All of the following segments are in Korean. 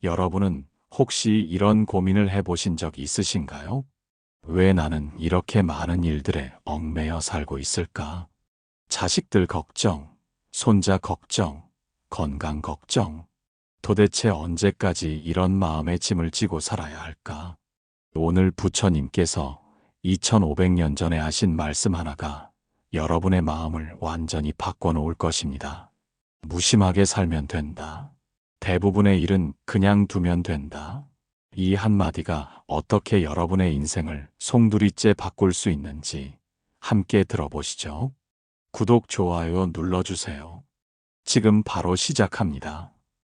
여러분은 혹시 이런 고민을 해보신 적 있으신가요? 왜 나는 이렇게 많은 일들에 얽매여 살고 있을까? 자식들 걱정, 손자 걱정, 건강 걱정. 도대체 언제까지 이런 마음의 짐을 지고 살아야 할까? 오늘 부처님께서 2500년 전에 하신 말씀 하나가 여러분의 마음을 완전히 바꿔놓을 것입니다. 무심하게 살면 된다. 대부분의 일은 그냥 두면 된다. 이 한마디가 어떻게 여러분의 인생을 송두리째 바꿀 수 있는지 함께 들어보시죠. 구독, 좋아요 눌러주세요. 지금 바로 시작합니다.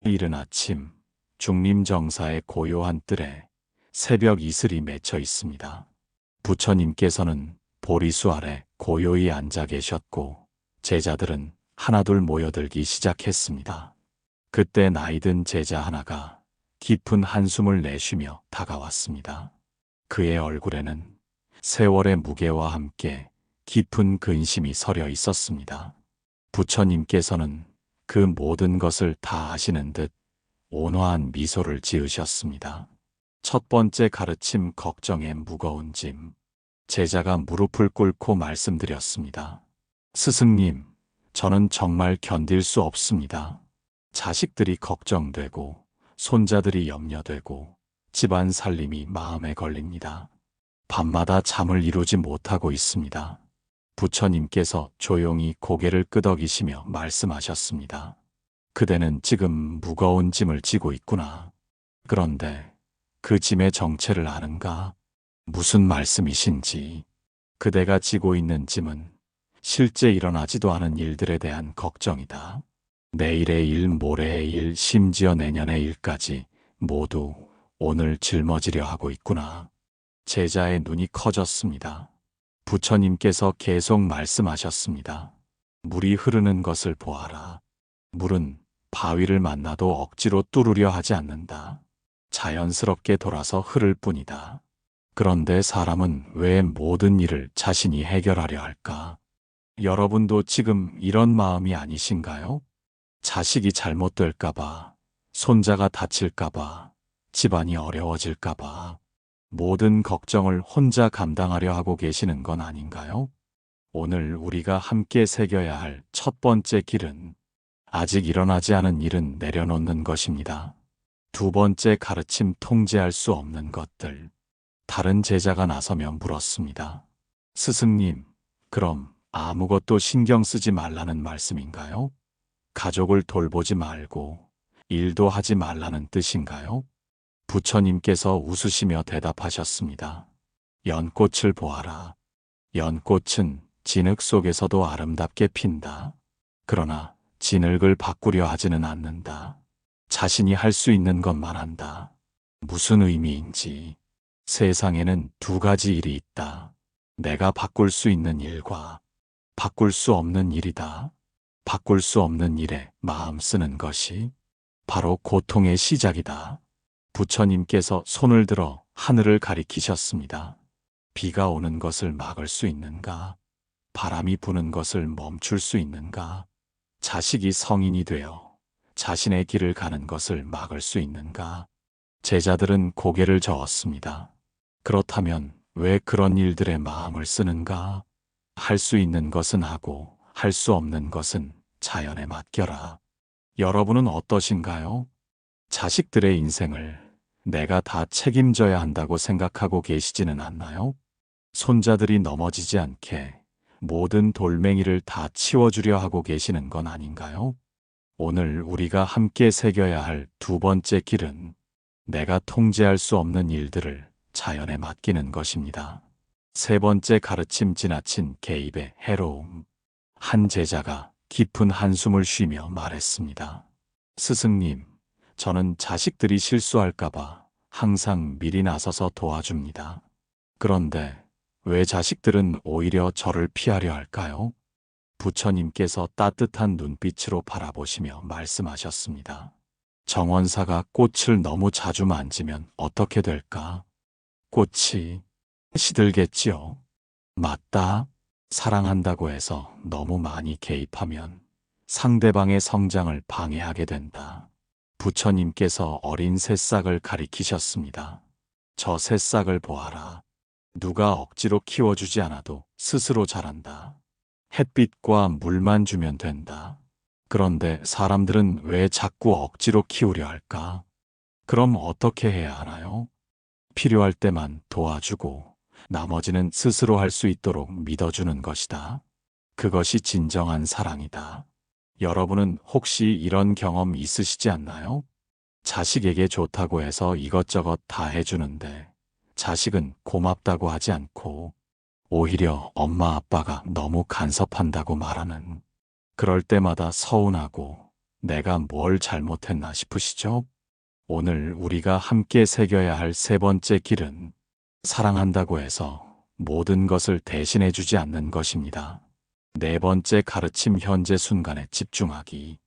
이른 아침, 중림정사의 고요한 뜰에 새벽 이슬이 맺혀 있습니다. 부처님께서는 보리수 아래 고요히 앉아 계셨고 제자들은 하나둘 모여들기 시작했습니다. 그때 나이든 제자 하나가 깊은 한숨을 내쉬며 다가왔습니다. 그의 얼굴에는 세월의 무게와 함께 깊은 근심이 서려 있었습니다. 부처님께서는 그 모든 것을 다 아시는 듯 온화한 미소를 지으셨습니다. 첫 번째 가르침, 걱정의 무거운 짐. 제자가 무릎을 꿇고 말씀드렸습니다. 스승님, 저는 정말 견딜 수 없습니다. 자식들이 걱정되고 손자들이 염려되고 집안 살림이 마음에 걸립니다. 밤마다 잠을 이루지 못하고 있습니다. 부처님께서 조용히 고개를 끄덕이시며 말씀하셨습니다. 그대는 지금 무거운 짐을 지고 있구나. 그런데 그 짐의 정체를 아는가? 무슨 말씀이신지. 그대가 지고 있는 짐은 실제 일어나지도 않은 일들에 대한 걱정이다. 내일의 일, 모레의 일, 심지어 내년의 일까지 모두 오늘 짊어지려 하고 있구나. 제자의 눈이 커졌습니다. 부처님께서 계속 말씀하셨습니다. 물이 흐르는 것을 보아라. 물은 바위를 만나도 억지로 뚫으려 하지 않는다. 자연스럽게 돌아서 흐를 뿐이다. 그런데 사람은 왜 모든 일을 자신이 해결하려 할까? 여러분도 지금 이런 마음이 아니신가요? 자식이 잘못될까봐, 손자가 다칠까봐, 집안이 어려워질까봐, 모든 걱정을 혼자 감당하려 하고 계시는 건 아닌가요? 오늘 우리가 함께 새겨야 할 첫 번째 길은 아직 일어나지 않은 일은 내려놓는 것입니다. 두 번째 가르침, 통제할 수 없는 것들. 다른 제자가 나서며 물었습니다. 스승님, 그럼 아무것도 신경 쓰지 말라는 말씀인가요? 가족을 돌보지 말고 일도 하지 말라는 뜻인가요? 부처님께서 웃으시며 대답하셨습니다. 연꽃을 보아라. 연꽃은 진흙 속에서도 아름답게 핀다. 그러나 진흙을 바꾸려 하지는 않는다. 자신이 할 수 있는 것만 한다. 무슨 의미인지. 세상에는 두 가지 일이 있다. 내가 바꿀 수 있는 일과 바꿀 수 없는 일이다. 바꿀 수 없는 일에 마음 쓰는 것이 바로 고통의 시작이다. 부처님께서 손을 들어 하늘을 가리키셨습니다. 비가 오는 것을 막을 수 있는가? 바람이 부는 것을 멈출 수 있는가? 자식이 성인이 되어 자신의 길을 가는 것을 막을 수 있는가? 제자들은 고개를 저었습니다. 그렇다면 왜 그런 일들에 마음을 쓰는가? 할 수 있는 것은 하고 할 수 없는 것은 자연에 맡겨라. 여러분은 어떠신가요? 자식들의 인생을 내가 다 책임져야 한다고 생각하고 계시지는 않나요? 손자들이 넘어지지 않게 모든 돌멩이를 다 치워주려 하고 계시는 건 아닌가요? 오늘 우리가 함께 새겨야 할 두 번째 길은 내가 통제할 수 없는 일들을 자연에 맡기는 것입니다. 세 번째 가르침, 지나친 개입의 해로움. 한 제자가 깊은 한숨을 쉬며 말했습니다. 스승님, 저는 자식들이 실수할까봐 항상 미리 나서서 도와줍니다. 그런데 왜 자식들은 오히려 저를 피하려 할까요? 부처님께서 따뜻한 눈빛으로 바라보시며 말씀하셨습니다. 정원사가 꽃을 너무 자주 만지면 어떻게 될까? 꽃이 시들겠지요. 맞다. 사랑한다고 해서 너무 많이 개입하면 상대방의 성장을 방해하게 된다. 부처님께서 어린 새싹을 가리키셨습니다. 저 새싹을 보아라. 누가 억지로 키워주지 않아도 스스로 자란다. 햇빛과 물만 주면 된다. 그런데 사람들은 왜 자꾸 억지로 키우려 할까? 그럼 어떻게 해야 하나요? 필요할 때만 도와주고 나머지는 스스로 할 수 있도록 믿어주는 것이다. 그것이 진정한 사랑이다. 여러분은 혹시 이런 경험 있으시지 않나요? 자식에게 좋다고 해서 이것저것 다 해주는데 자식은 고맙다고 하지 않고 오히려 엄마 아빠가 너무 간섭한다고 말하는, 그럴 때마다 서운하고 내가 뭘 잘못했나 싶으시죠? 오늘 우리가 함께 새겨야 할 세 번째 길은 사랑한다고 해서 모든 것을 대신해 주지 않는 것입니다. 네 번째 가르침, 현재 순간에 집중하기.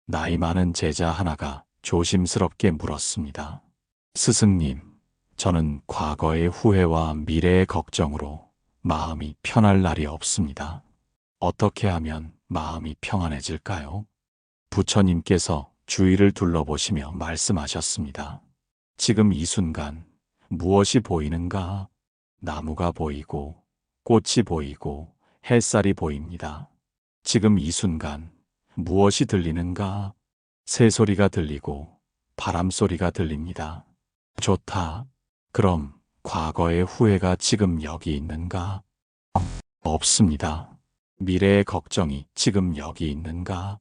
나이 많은 제자 하나가 조심스럽게 물었습니다. 스승님, 저는 과거의 후회와 미래의 걱정으로 마음이 편할 날이 없습니다. 어떻게 하면 마음이 평안해질까요? 부처님께서 주위를 둘러보시며 말씀하셨습니다. 지금 이 순간 무엇이 보이는가? 나무가 보이고 꽃이 보이고 햇살이 보입니다. 지금 이 순간 무엇이 들리는가? 새소리가 들리고 바람소리가 들립니다. 좋다. 그럼 과거의 후회가 지금 여기 있는가? 없습니다. 미래의 걱정이 지금 여기 있는가?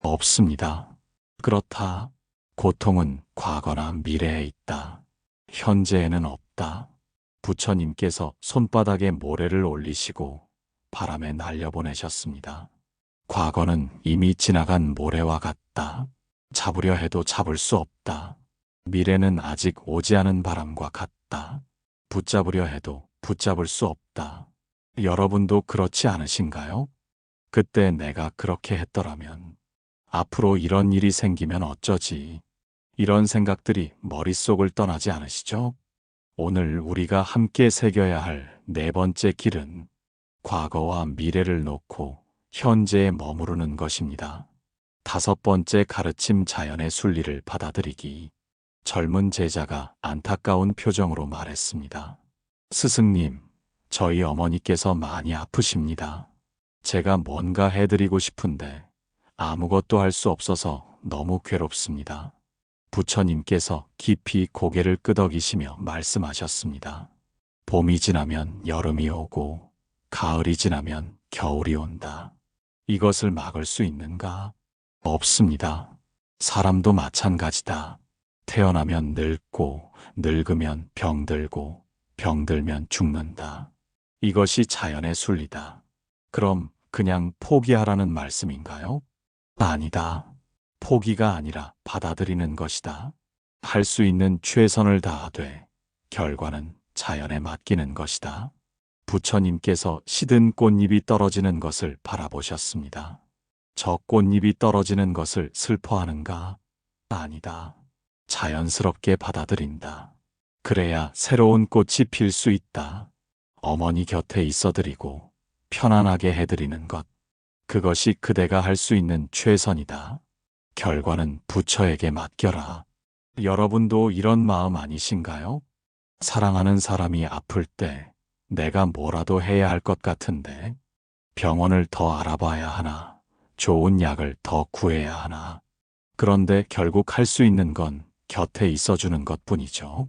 없습니다. 그렇다. 고통은 과거나 미래에 있다. 현재에는 없다. 부처님께서 손바닥에 모래를 올리시고 바람에 날려보내셨습니다. 과거는 이미 지나간 모래와 같다. 잡으려 해도 잡을 수 없다. 미래는 아직 오지 않은 바람과 같다. 붙잡으려 해도 붙잡을 수 없다. 여러분도 그렇지 않으신가요? 그때 내가 그렇게 했더라면, 앞으로 이런 일이 생기면 어쩌지? 이런 생각들이 머릿속을 떠나지 않으시죠? 오늘 우리가 함께 새겨야 할 네 번째 길은 과거와 미래를 놓고 현재에 머무르는 것입니다. 다섯 번째 가르침, 자연의 순리를 받아들이기. 젊은 제자가 안타까운 표정으로 말했습니다. 스승님, 저희 어머니께서 많이 아프십니다. 제가 뭔가 해드리고 싶은데 아무것도 할 수 없어서 너무 괴롭습니다. 부처님께서 깊이 고개를 끄덕이시며 말씀하셨습니다. 봄이 지나면 여름이 오고 가을이 지나면 겨울이 온다. 이것을 막을 수 있는가? 없습니다. 사람도 마찬가지다. 태어나면 늙고 늙으면 병들고 병들면 죽는다. 이것이 자연의 순리다. 그럼 그냥 포기하라는 말씀인가요? 아니다. 포기가 아니라 받아들이는 것이다. 할 수 있는 최선을 다하되 결과는 자연에 맡기는 것이다. 부처님께서 시든 꽃잎이 떨어지는 것을 바라보셨습니다. 저 꽃잎이 떨어지는 것을 슬퍼하는가? 아니다. 자연스럽게 받아들인다. 그래야 새로운 꽃이 필 수 있다. 어머니 곁에 있어드리고 편안하게 해드리는 것. 그것이 그대가 할 수 있는 최선이다. 결과는 부처에게 맡겨라. 여러분도 이런 마음 아니신가요? 사랑하는 사람이 아플 때 내가 뭐라도 해야 할 것 같은데 병원을 더 알아봐야 하나, 좋은 약을 더 구해야 하나. 그런데 결국 할 수 있는 건 곁에 있어주는 것뿐이죠.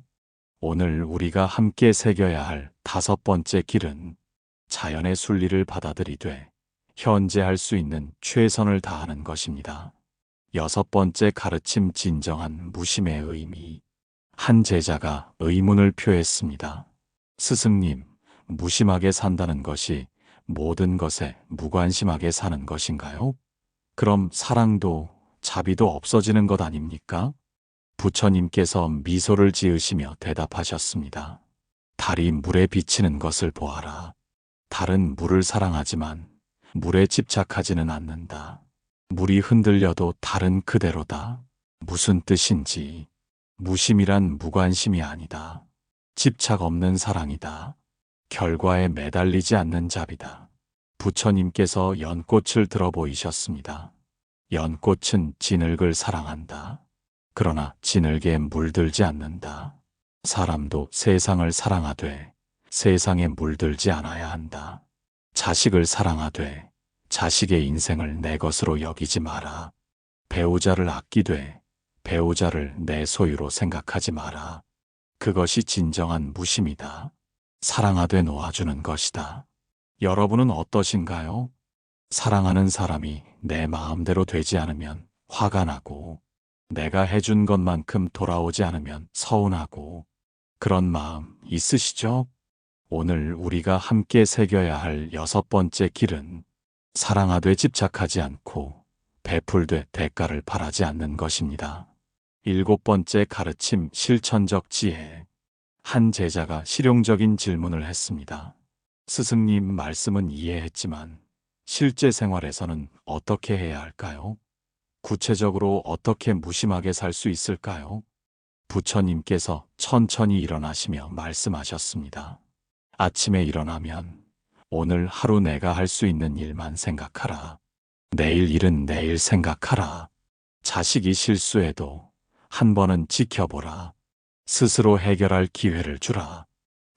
오늘 우리가 함께 새겨야 할 다섯 번째 길은 자연의 순리를 받아들이되 현재 할 수 있는 최선을 다하는 것입니다. 여섯 번째 가르침, 진정한 무심의 의미. 한 제자가 의문을 표했습니다. 스승님, 무심하게 산다는 것이 모든 것에 무관심하게 사는 것인가요? 그럼 사랑도 자비도 없어지는 것 아닙니까? 부처님께서 미소를 지으시며 대답하셨습니다. 달이 물에 비치는 것을 보아라. 달은 물을 사랑하지만 물에 집착하지는 않는다. 물이 흔들려도 달은 그대로다. 무슨 뜻인지. 무심이란 무관심이 아니다. 집착 없는 사랑이다. 결과에 매달리지 않는 자비다. 부처님께서 연꽃을 들어 보이셨습니다. 연꽃은 진흙을 사랑한다. 그러나 진흙에 물들지 않는다. 사람도 세상을 사랑하되 세상에 물들지 않아야 한다. 자식을 사랑하되 자식의 인생을 내 것으로 여기지 마라. 배우자를 아끼되 배우자를 내 소유로 생각하지 마라. 그것이 진정한 무심이다. 사랑하되 놓아주는 것이다. 여러분은 어떠신가요? 사랑하는 사람이 내 마음대로 되지 않으면 화가 나고, 내가 해준 것만큼 돌아오지 않으면 서운하고, 그런 마음 있으시죠? 오늘 우리가 함께 새겨야 할 6번째 길은 사랑하되 집착하지 않고 베풀되 대가를 바라지 않는 것입니다. 7번째 가르침 실천적 지혜. 한 제자가 실용적인 질문을 했습니다. 스승님 말씀은 이해했지만 실제 생활에서는 어떻게 해야 할까요? 구체적으로 어떻게 무심하게 살 수 있을까요? 부처님께서 천천히 일어나시며 말씀하셨습니다. 아침에 일어나면 오늘 하루 내가 할 수 있는 일만 생각하라. 내일 일은 내일 생각하라. 자식이 실수해도 한 번은 지켜보라. 스스로 해결할 기회를 주라.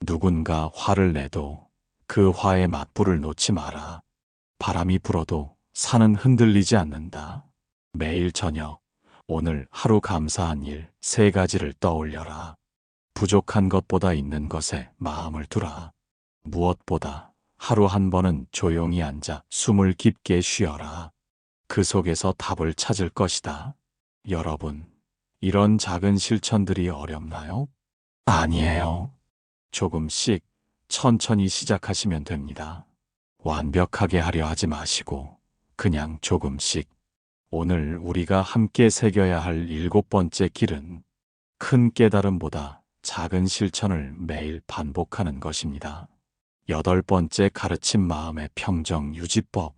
누군가 화를 내도 그 화에 맞불을 놓지 마라. 바람이 불어도 산은 흔들리지 않는다. 매일 저녁, 오늘 하루 감사한 일 3가지를 떠올려라. 부족한 것보다 있는 것에 마음을 두라. 무엇보다 하루 한 번은 조용히 앉아 숨을 깊게 쉬어라. 그 속에서 답을 찾을 것이다. 여러분, 이런 작은 실천들이 어렵나요? 아니에요. 조금씩 천천히 시작하시면 됩니다. 완벽하게 하려 하지 마시고 그냥 조금씩. 오늘 우리가 함께 새겨야 할 7번째 길은 큰 깨달음보다 작은 실천을 매일 반복하는 것입니다. 8번째 가르침 마음의 평정 유지법.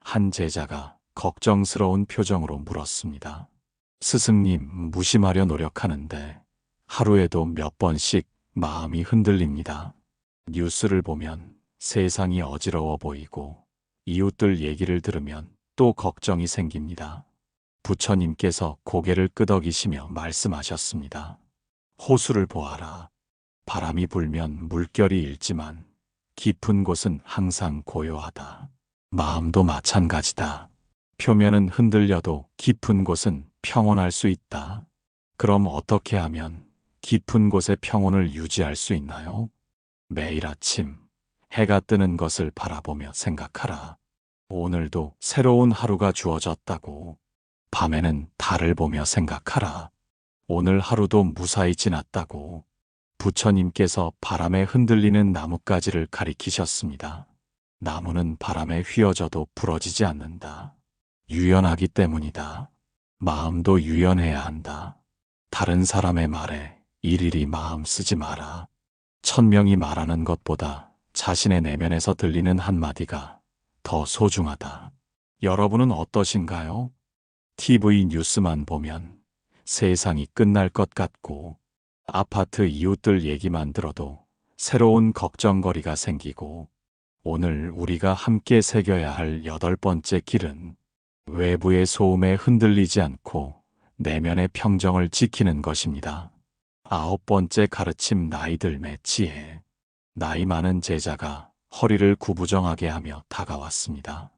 한 제자가 걱정스러운 표정으로 물었습니다. 스승님, 무심하려 노력하는데 하루에도 몇 번씩 마음이 흔들립니다. 뉴스를 보면 세상이 어지러워 보이고 이웃들 얘기를 들으면 또 걱정이 생깁니다. 부처님께서 고개를 끄덕이시며 말씀하셨습니다. 호수를 보아라. 바람이 불면 물결이 일지만 깊은 곳은 항상 고요하다. 마음도 마찬가지다. 표면은 흔들려도 깊은 곳은 평온할 수 있다. 그럼 어떻게 하면 깊은 곳의 평온을 유지할 수 있나요? 매일 아침 해가 뜨는 것을 바라보며 생각하라. 오늘도 새로운 하루가 주어졌다고. 밤에는 달을 보며 생각하라. 오늘 하루도 무사히 지났다고. 부처님께서 바람에 흔들리는 나뭇가지를 가리키셨습니다. 나무는 바람에 휘어져도 부러지지 않는다. 유연하기 때문이다. 마음도 유연해야 한다. 다른 사람의 말에 일일이 마음 쓰지 마라. 1000명이 말하는 것보다 자신의 내면에서 들리는 한마디가 더 소중하다. 여러분은 어떠신가요? TV 뉴스만 보면 세상이 끝날 것 같고, 아파트 이웃들 얘기만 들어도 새로운 걱정거리가 생기고, 오늘 우리가 함께 새겨야 할 8번째 길은 외부의 소음에 흔들리지 않고 내면의 평정을 지키는 것입니다. 9번째 가르침 나이들매 지혜. 나이 많은 제자가 허리를 구부정하게 하며 다가왔습니다.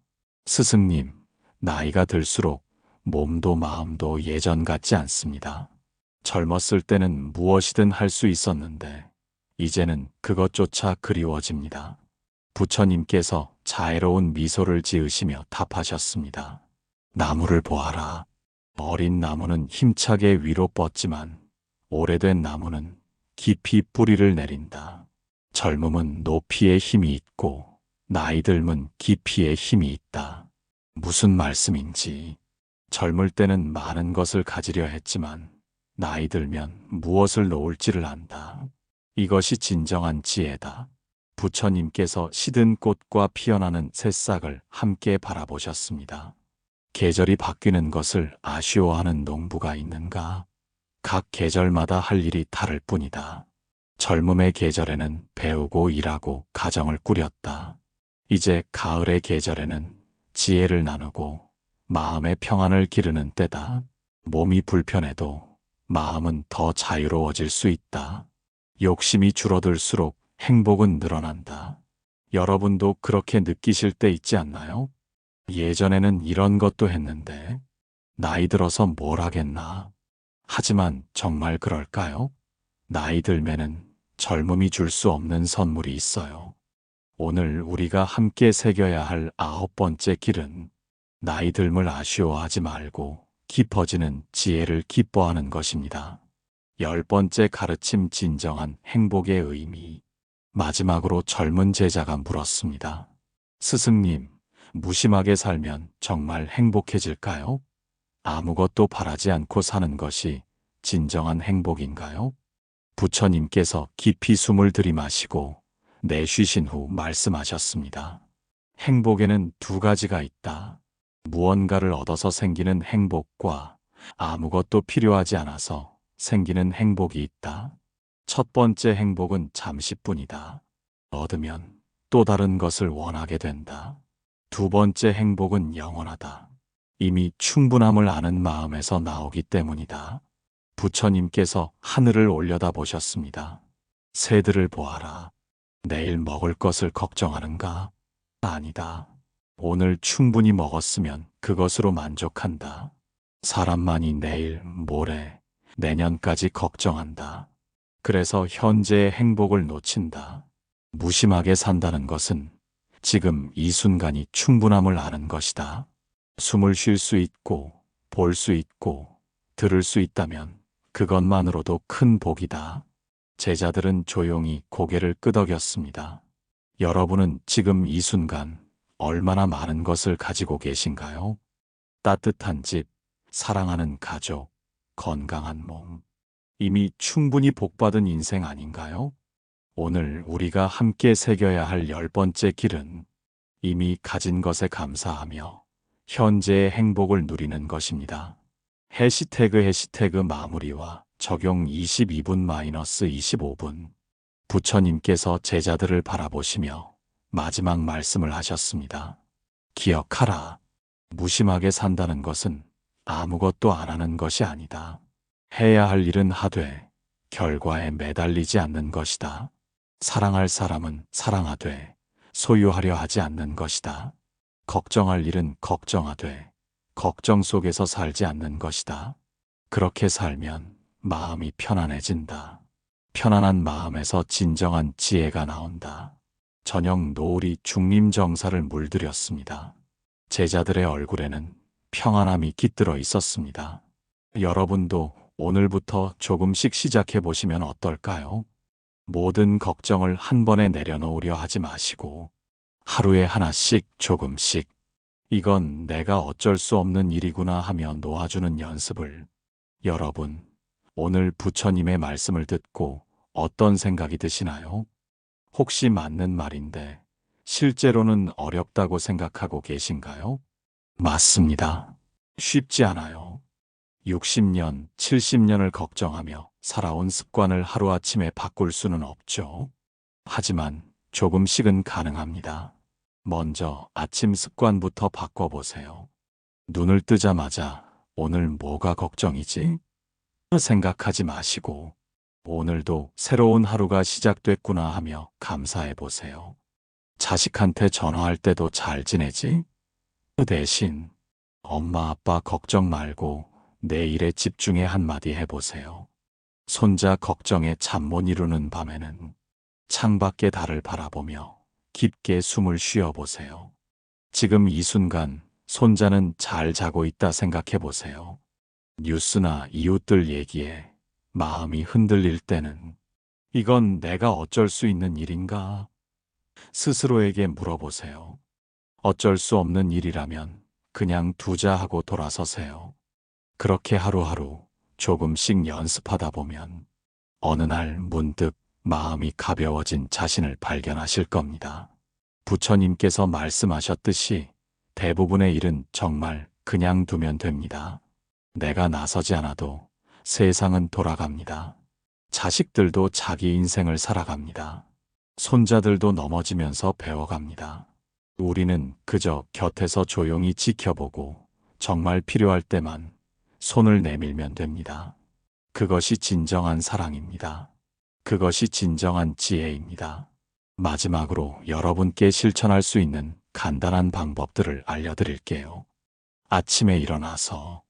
스승님, 나이가 들수록 몸도 마음도 예전 같지 않습니다. 젊었을 때는 무엇이든 할 수 있었는데 이제는 그것조차 그리워집니다. 부처님께서 자애로운 미소를 지으시며 답하셨습니다. 나무를 보아라. 어린 나무는 힘차게 위로 뻗지만 오래된 나무는 깊이 뿌리를 내린다. 젊음은 높이에 힘이 있고 나이 듦은 깊이에 힘이 있다. 무슨 말씀인지. 젊을 때는 많은 것을 가지려 했지만 나이 들면 무엇을 놓을지를 안다. 이것이 진정한 지혜다. 부처님께서 시든 꽃과 피어나는 새싹을 함께 바라보셨습니다. 계절이 바뀌는 것을 아쉬워하는 농부가 있는가? 각 계절마다 할 일이 다를 뿐이다. 젊음의 계절에는 배우고 일하고 가정을 꾸렸다. 이제 가을의 계절에는 지혜를 나누고 마음의 평안을 기르는 때다. 몸이 불편해도 마음은 더 자유로워질 수 있다. 욕심이 줄어들수록 행복은 늘어난다. 여러분도 그렇게 느끼실 때 있지 않나요? 예전에는 이런 것도 했는데, 나이 들어서 뭘 하겠나. 하지만 정말 그럴까요? 나이 들면은 젊음이 줄 수 없는 선물이 있어요. 오늘 우리가 함께 새겨야 할 9번째 길은 나이 듦을 아쉬워하지 말고 깊어지는 지혜를 기뻐하는 것입니다. 10번째 가르침 진정한 행복의 의미. 마지막으로 젊은 제자가 물었습니다. 스승님, 무심하게 살면 정말 행복해질까요? 아무것도 바라지 않고 사는 것이 진정한 행복인가요? 부처님께서 깊이 숨을 들이마시고 내쉬신 후 말씀하셨습니다. 행복에는 두 가지가 있다. 무언가를 얻어서 생기는 행복과 아무것도 필요하지 않아서 생기는 행복이 있다. 첫 번째 행복은 잠시뿐이다. 얻으면 또 다른 것을 원하게 된다. 두 번째 행복은 영원하다. 이미 충분함을 아는 마음에서 나오기 때문이다. 부처님께서 하늘을 올려다 보셨습니다. 새들을 보아라. 내일 먹을 것을 걱정하는가? 아니다. 오늘 충분히 먹었으면 그것으로 만족한다. 사람만이 내일, 모레, 내년까지 걱정한다. 그래서 현재의 행복을 놓친다. 무심하게 산다는 것은 지금 이 순간이 충분함을 아는 것이다. 숨을 쉴 수 있고, 볼 수 있고, 들을 수 있다면 그것만으로도 큰 복이다. 제자들은 조용히 고개를 끄덕였습니다. 여러분은 지금 이 순간 얼마나 많은 것을 가지고 계신가요? 따뜻한 집, 사랑하는 가족, 건강한 몸. 이미 충분히 복받은 인생 아닌가요? 오늘 우리가 함께 새겨야 할 10번째 길은 이미 가진 것에 감사하며 현재의 행복을 누리는 것입니다. 해시태그 마무리와 적용 22분-25분. 부처님께서 제자들을 바라보시며 마지막 말씀을 하셨습니다. 기억하라. 무심하게 산다는 것은 아무것도 안 하는 것이 아니다. 해야 할 일은 하되 결과에 매달리지 않는 것이다. 사랑할 사람은 사랑하되 소유하려 하지 않는 것이다. 걱정할 일은 걱정하되 걱정 속에서 살지 않는 것이다. 그렇게 살면 마음이 편안해진다. 편안한 마음에서 진정한 지혜가 나온다. 저녁 노을이 중림정사를 물들였습니다. 제자들의 얼굴에는 평안함이 깃들어 있었습니다. 여러분도 오늘부터 조금씩 시작해 보시면 어떨까요? 모든 걱정을 한 번에 내려놓으려 하지 마시고 하루에 하나씩 조금씩 이건 내가 어쩔 수 없는 일이구나 하며 놓아주는 연습을. 여러분, 오늘 부처님의 말씀을 듣고 어떤 생각이 드시나요? 혹시 맞는 말인데 실제로는 어렵다고 생각하고 계신가요? 맞습니다. 쉽지 않아요. 60년, 70년을 걱정하며 살아온 습관을 하루아침에 바꿀 수는 없죠. 하지만 조금씩은 가능합니다. 먼저 아침 습관부터 바꿔보세요. 눈을 뜨자마자 오늘 뭐가 걱정이지? 생각하지 마시고 오늘도 새로운 하루가 시작됐구나 하며 감사해 보세요. 자식한테 전화할 때도 잘 지내지? 그 대신 엄마 아빠 걱정 말고 내 일에 집중해 한마디 해보세요. 손자 걱정에 잠 못 이루는 밤에는 창밖의 달을 바라보며 깊게 숨을 쉬어보세요. 지금 이 순간 손자는 잘 자고 있다 생각해 보세요. 뉴스나 이웃들 얘기에 마음이 흔들릴 때는 이건 내가 어쩔 수 있는 일인가? 스스로에게 물어보세요. 어쩔 수 없는 일이라면 그냥 두자 하고 돌아서세요. 그렇게 하루하루 조금씩 연습하다 보면 어느 날 문득 마음이 가벼워진 자신을 발견하실 겁니다. 부처님께서 말씀하셨듯이 대부분의 일은 정말 그냥 두면 됩니다. 내가 나서지 않아도 세상은 돌아갑니다. 자식들도 자기 인생을 살아갑니다. 손자들도 넘어지면서 배워갑니다. 우리는 그저 곁에서 조용히 지켜보고 정말 필요할 때만 손을 내밀면 됩니다. 그것이 진정한 사랑입니다. 그것이 진정한 지혜입니다. 마지막으로 여러분께 실천할 수 있는 간단한 방법들을 알려드릴게요. 아침에 일어나서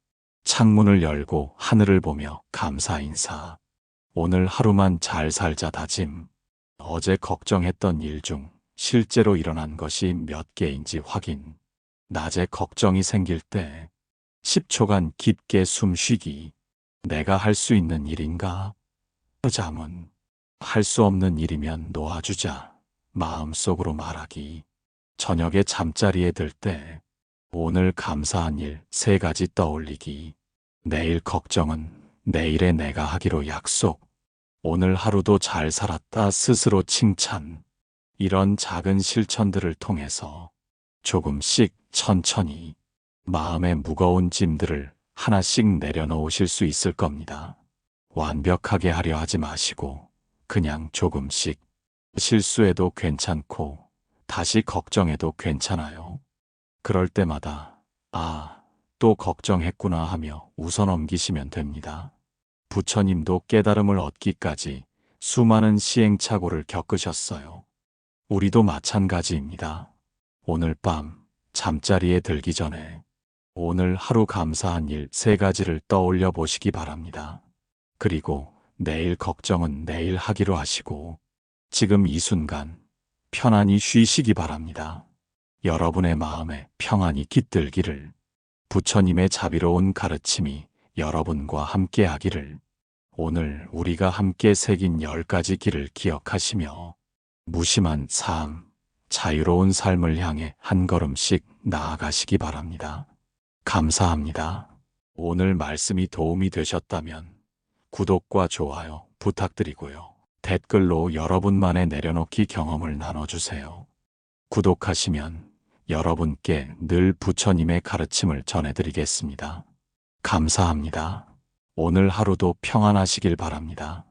창문을 열고 하늘을 보며 감사 인사. 오늘 하루만 잘 살자 다짐. 어제 걱정했던 일 중 실제로 일어난 것이 몇 개인지 확인. 낮에 걱정이 생길 때 10초간 깊게 숨 쉬기. 내가 할 수 있는 일인가? 잠은 할 수 없는 일이면 놓아주자. 마음속으로 말하기. 저녁에 잠자리에 들 때 오늘 감사한 일 3가지 떠올리기. 내일 걱정은 내일의 내가 하기로 약속. 오늘 하루도 잘 살았다 스스로 칭찬. 이런 작은 실천들을 통해서 조금씩 천천히 마음의 무거운 짐들을 하나씩 내려놓으실 수 있을 겁니다. 완벽하게 하려 하지 마시고 그냥 조금씩. 실수해도 괜찮고 다시 걱정해도 괜찮아요. 그럴 때마다 또 걱정했구나 하며 웃어 넘기시면 됩니다. 부처님도 깨달음을 얻기까지 수많은 시행착오를 겪으셨어요. 우리도 마찬가지입니다. 오늘 밤 잠자리에 들기 전에 오늘 하루 감사한 일 3가지를 떠올려 보시기 바랍니다. 그리고 내일 걱정은 내일 하기로 하시고 지금 이 순간 편안히 쉬시기 바랍니다. 여러분의 마음에 평안이 깃들기를. 부처님의 자비로운 가르침이 여러분과 함께 하기를. 오늘 우리가 함께 새긴 10가지 길을 기억하시며 무심한 삶, 자유로운 삶을 향해 한 걸음씩 나아가시기 바랍니다. 감사합니다. 오늘 말씀이 도움이 되셨다면 구독과 좋아요 부탁드리고요. 댓글로 여러분만의 내려놓기 경험을 나눠주세요. 구독하시면 여러분께 늘 부처님의 가르침을 전해드리겠습니다. 감사합니다. 오늘 하루도 평안하시길 바랍니다.